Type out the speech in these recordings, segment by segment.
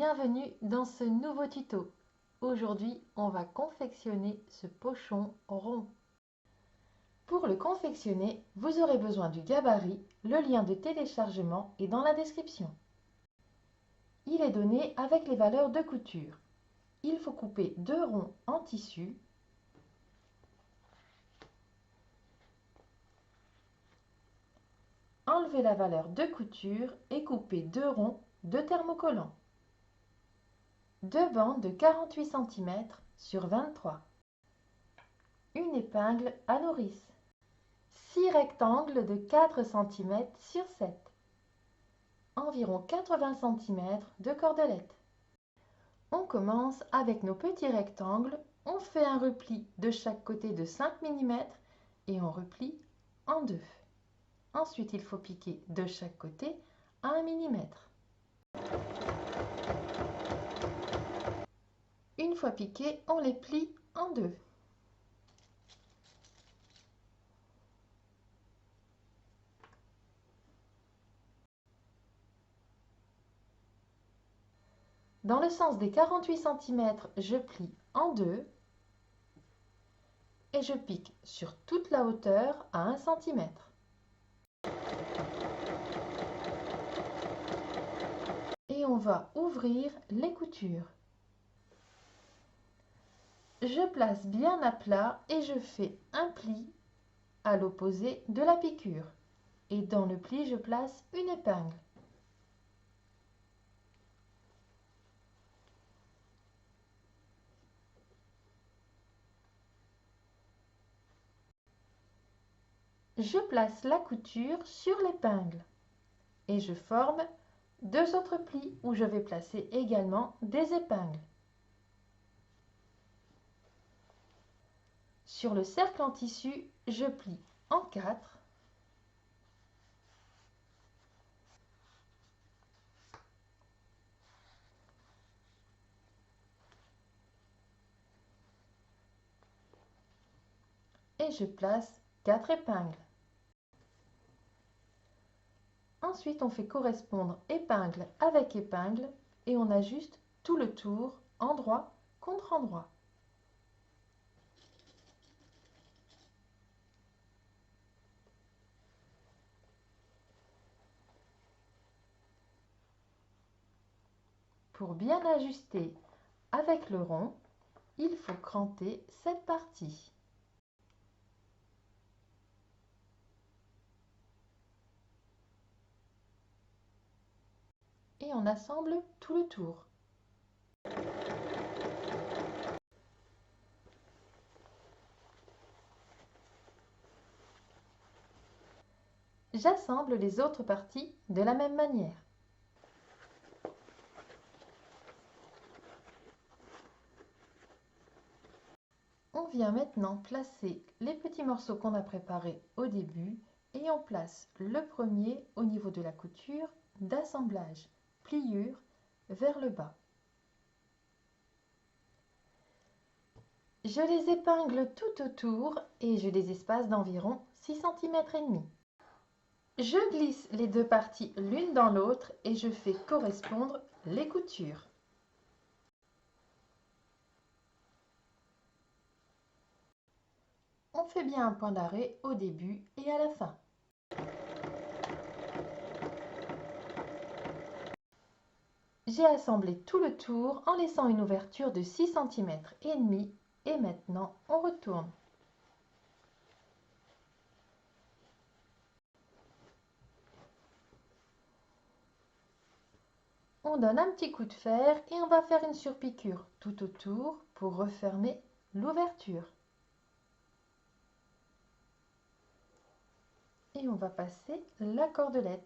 bienvenue dans ce nouveau tuto. Aujourd'hui, on va confectionner ce pochon rond. Pour le confectionner, vous aurez besoin du gabarit, le lien de téléchargement est dans la description. Il est donné avec les valeurs de couture. Il faut couper 2 ronds en tissu, enlever la valeur de couture et couper 2 ronds de thermocollant. 2 bandes de 48 cm sur 23. Une épingle à nourrice. 6 rectangles de 4 cm sur 7. Environ 80 cm de cordelette. On commence avec nos petits rectangles. On fait un repli de chaque côté de 5 mm et on replie en deux. Ensuite, il faut piquer de chaque côté à 1 mm. Une fois piqués, on les plie en deux. Dans le sens des 48 cm, je plie en deux et je pique sur toute la hauteur à 1 cm. Et on va ouvrir les coutures. Je place bien à plat et je fais un pli à l'opposé de la piqûre. Et dans le pli, je place une épingle. Je place la couture sur l'épingle et je forme 2 autres plis où je vais placer également des épingles. Sur le cercle en tissu, je plie en 4. Et je place 4 épingles. Ensuite, on fait correspondre épingle avec épingle et on ajuste tout le tour, endroit contre endroit. Pour bien ajuster avec le rond, il faut cranter cette partie. Et on assemble tout le tour. J'assemble les autres parties de la même manière. On vient maintenant placer les petits morceaux qu'on a préparés au début et on place le premier au niveau de la couture d'assemblage, pliure vers le bas. Je les épingle tout autour et je les espace d'environ 6 cm et demi. Je glisse les deux parties l'une dans l'autre et je fais correspondre les coutures. On fait bien un point d'arrêt au début et à la fin. J'ai assemblé tout le tour en laissant une ouverture de 6 cm et demi et maintenant on retourne. On donne un petit coup de fer et on va faire une surpiqûre tout autour pour refermer l'ouverture. Et on va passer la cordelette.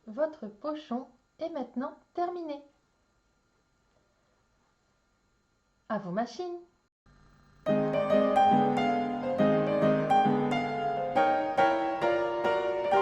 Votre pochon est maintenant terminé. À vos machines!